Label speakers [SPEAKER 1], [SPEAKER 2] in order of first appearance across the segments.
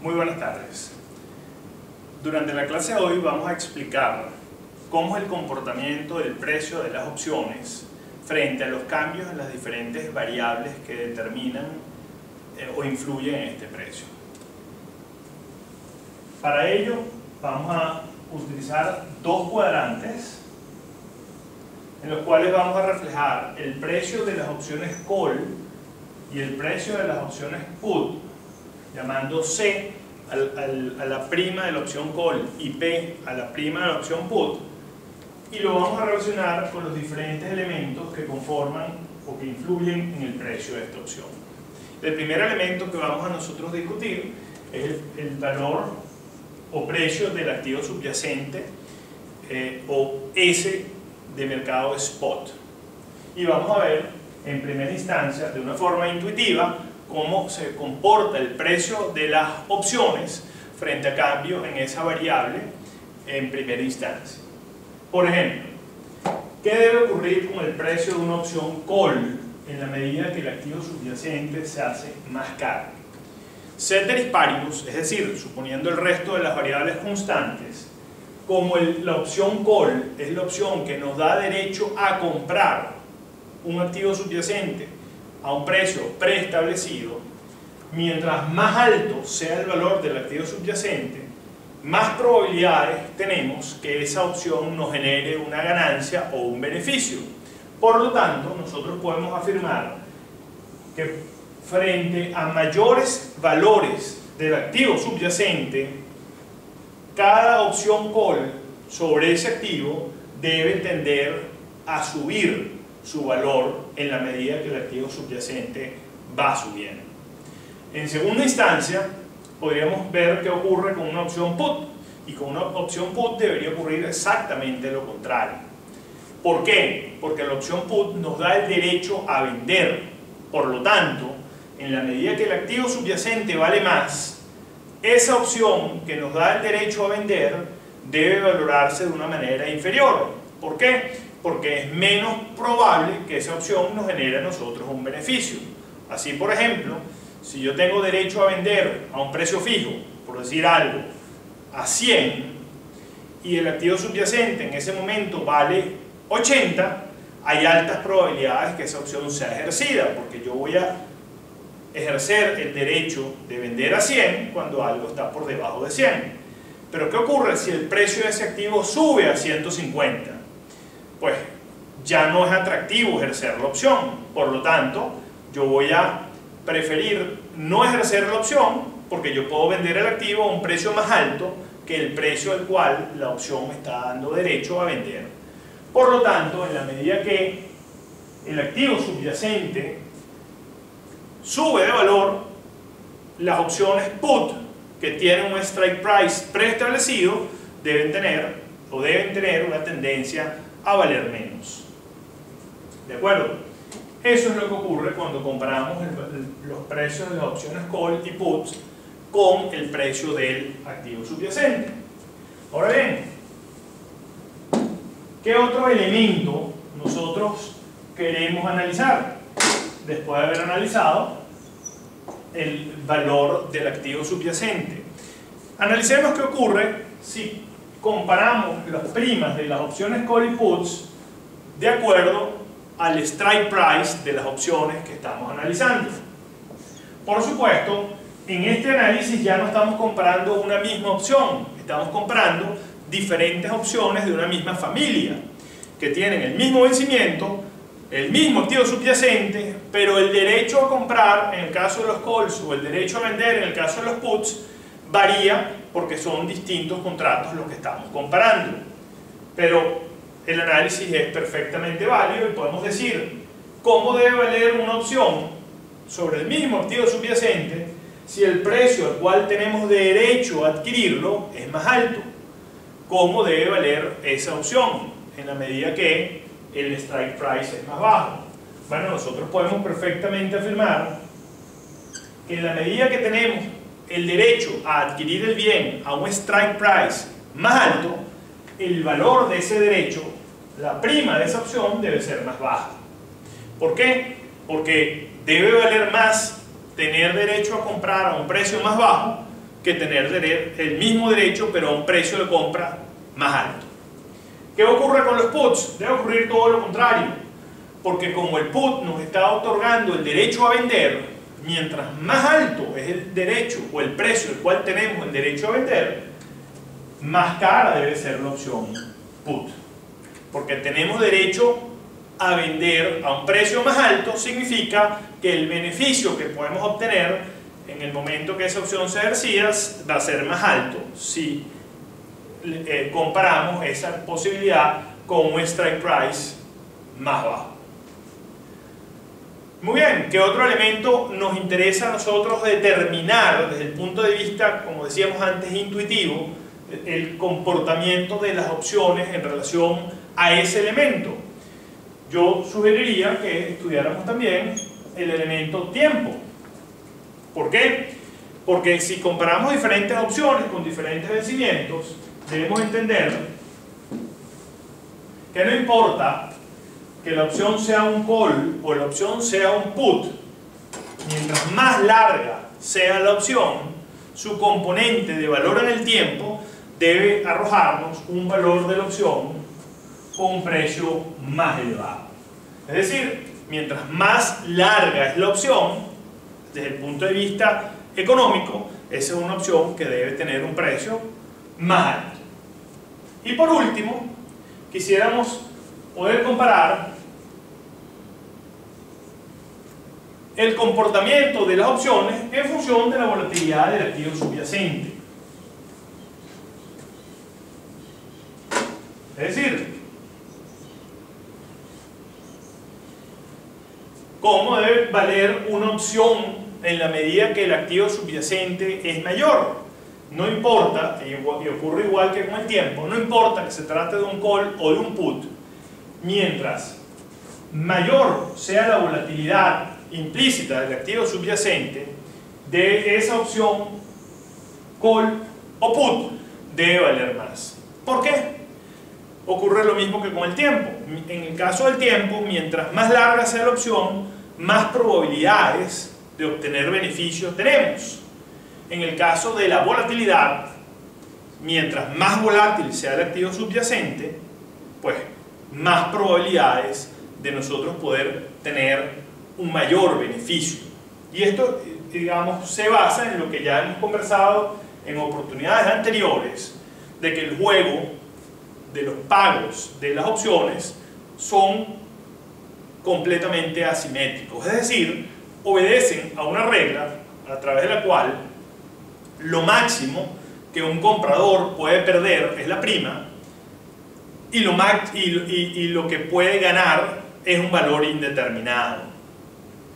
[SPEAKER 1] Muy buenas tardes. Durante la clase de hoy vamos a explicar cómo es el comportamiento del precio de las opciones frente a los cambios en las diferentes variables que determinan o influyen en este precio. Para ello vamos a utilizar dos cuadrantes en los cuales vamos a reflejar el precio de las opciones call y el precio de las opciones put, llamando C a la prima de la opción call y P a la prima de la opción put, y lo vamos a relacionar con los diferentes elementos que conforman o que influyen en el precio de esta opción. El primer elemento que vamos a nosotros discutir es el valor o precio del activo subyacente o S de mercado spot, y vamos a ver en primera instancia de una forma intuitiva cómo se comporta el precio de las opciones frente a cambios en esa variable en primera instancia. Por ejemplo, ¿qué debe ocurrir con el precio de una opción call en la medida que el activo subyacente se hace más caro? Ceteris paribus, es decir, suponiendo el resto de las variables constantes, como la opción call es la opción que nos da derecho a comprar un activo subyacente a un precio preestablecido, mientras más alto sea el valor del activo subyacente, más probabilidades tenemos que esa opción nos genere una ganancia o un beneficio. Por lo tanto, nosotros podemos afirmar que frente a mayores valores del activo subyacente, cada opción call sobre ese activo debe tender a subir su valor en la medida que el activo subyacente va subiendo. En segunda instancia, podríamos ver qué ocurre con una opción put, y con una opción put debería ocurrir exactamente lo contrario. ¿Por qué? Porque la opción put nos da el derecho a vender. Por lo tanto, en la medida que el activo subyacente vale más, esa opción que nos da el derecho a vender debe valorarse de una manera inferior. ¿Por qué? Porque es menos probable que esa opción nos genere a nosotros un beneficio. Así, por ejemplo, si yo tengo derecho a vender a un precio fijo, por decir algo, a 100, y el activo subyacente en ese momento vale 80, hay altas probabilidades que esa opción sea ejercida, porque yo voy a ejercer el derecho de vender a 100 cuando algo está por debajo de 100. Pero ¿qué ocurre si el precio de ese activo sube a 150? Pues ya no es atractivo ejercer la opción. Por lo tanto, yo voy a preferir no ejercer la opción, porque yo puedo vender el activo a un precio más alto que el precio al cual la opción me está dando derecho a vender. Por lo tanto, en la medida que el activo subyacente sube de valor, las opciones put que tienen un strike price preestablecido deben tener una tendencia a valer menos. ¿De acuerdo? Eso es lo que ocurre cuando comparamos los precios de las opciones call y puts con el precio del activo subyacente. Ahora bien, ¿qué otro elemento nosotros queremos analizar después de haber analizado el valor del activo subyacente? Analicemos qué ocurre si comparamos las primas de las opciones call y puts de acuerdo al strike price de las opciones que estamos analizando. Por supuesto, en este análisis ya no estamos comparando una misma opción, estamos comparando diferentes opciones de una misma familia que tienen el mismo vencimiento, el mismo activo subyacente, pero el derecho a comprar en el caso de los calls o el derecho a vender en el caso de los puts varía porque son distintos contratos los que estamos comparando. Pero el análisis es perfectamente válido y podemos decir cómo debe valer una opción sobre el mismo activo subyacente si el precio al cual tenemos derecho a adquirirlo es más alto. ¿Cómo debe valer esa opción en la medida que el strike price es más bajo? Bueno, nosotros podemos perfectamente afirmar que en la medida que tenemos el derecho a adquirir el bien a un strike price más alto, el valor de ese derecho, la prima de esa opción, debe ser más baja. ¿Por qué? Porque debe valer más tener derecho a comprar a un precio más bajo que tener el mismo derecho pero a un precio de compra más alto. ¿Qué ocurre con los puts? Debe ocurrir todo lo contrario, porque como el put nos está otorgando el derecho a vender, mientras más alto es el derecho o el precio el cual tenemos el derecho a vender, más cara debe ser la opción put, porque tenemos derecho a vender a un precio más alto. Significa que el beneficio que podemos obtener en el momento que esa opción se ejercida va a ser más alto si comparamos esa posibilidad con un strike price más bajo. Muy bien, ¿qué otro elemento nos interesa a nosotros determinar desde el punto de vista, como decíamos antes, intuitivo, el comportamiento de las opciones en relación a ese elemento? Yo sugeriría que estudiáramos también el elemento tiempo. ¿Por qué? Porque si comparamos diferentes opciones con diferentes vencimientos, debemos entender que no importa que la opción sea un call o la opción sea un put, mientras más larga sea la opción, su componente de valor en el tiempo debe arrojarnos un valor de la opción con un precio más elevado. Es decir, mientras más larga es la opción, desde el punto de vista económico, esa es una opción que debe tener un precio más alto. Y por último, quisiéramos poder comparar el comportamiento de las opciones en función de la volatilidad del activo subyacente. Es decir, cómo debe valer una opción en la medida que el activo subyacente es mayor. No importa, y ocurre igual que con el tiempo, no importa que se trate de un call o de un put, mientras mayor sea la volatilidad implícita del activo subyacente, de esa opción call o put debe valer más. ¿Por qué? Ocurre lo mismo que con el tiempo. En el caso del tiempo, mientras más larga sea la opción, más probabilidades de obtener beneficios tenemos. En el caso de la volatilidad, mientras más volátil sea el activo subyacente, pues más probabilidades de nosotros poder tener un mayor beneficio. Y esto, digamos, se basa en lo que ya hemos conversado en oportunidades anteriores, de que el juego de los pagos de las opciones son completamente asimétricos, es decir, obedecen a una regla a través de la cual lo máximo que un comprador puede perder es la prima y lo que puede ganar es un valor indeterminado,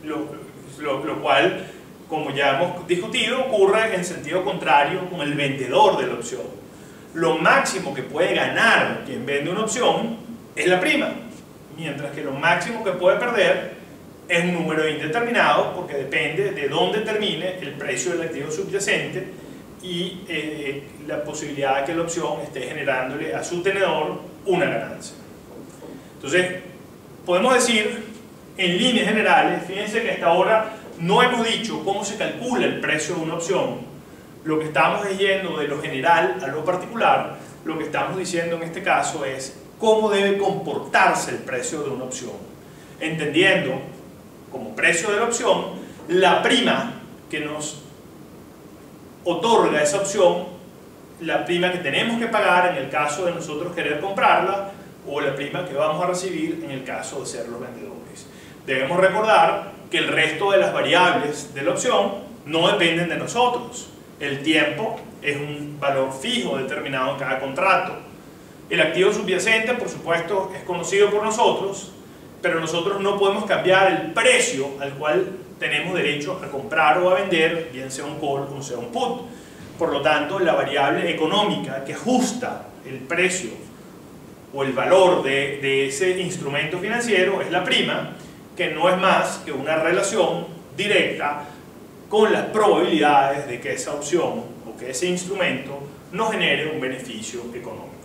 [SPEAKER 1] lo cual, como ya hemos discutido, ocurre en sentido contrario con el vendedor de la opción. Lo máximo que puede ganar quien vende una opción es la prima, mientras que lo máximo que puede perder es un número indeterminado, porque depende de dónde termine el precio del activo subyacente y la posibilidad de que la opción esté generándole a su tenedor una ganancia. Entonces, podemos decir en líneas generales, fíjense que hasta ahora no hemos dicho cómo se calcula el precio de una opción. Lo que estamos yendo de lo general a lo particular. Lo que estamos diciendo en este caso es cómo debe comportarse el precio de una opción, entendiendo como precio de la opción la prima que nos otorga esa opción, la prima que tenemos que pagar en el caso de nosotros querer comprarla, o la prima que vamos a recibir en el caso de ser los vendedores. Debemos recordar que el resto de las variables de la opción no dependen de nosotros. El tiempo es un valor fijo determinado en cada contrato. El activo subyacente, por supuesto, es conocido por nosotros, pero nosotros no podemos cambiar el precio al cual tenemos derecho a comprar o a vender, bien sea un call o sea un put. Por lo tanto, la variable económica que ajusta el precio o el valor de ese instrumento financiero es la prima, que no es más que una relación directa con las probabilidades de que esa opción o que ese instrumento nos genere un beneficio económico.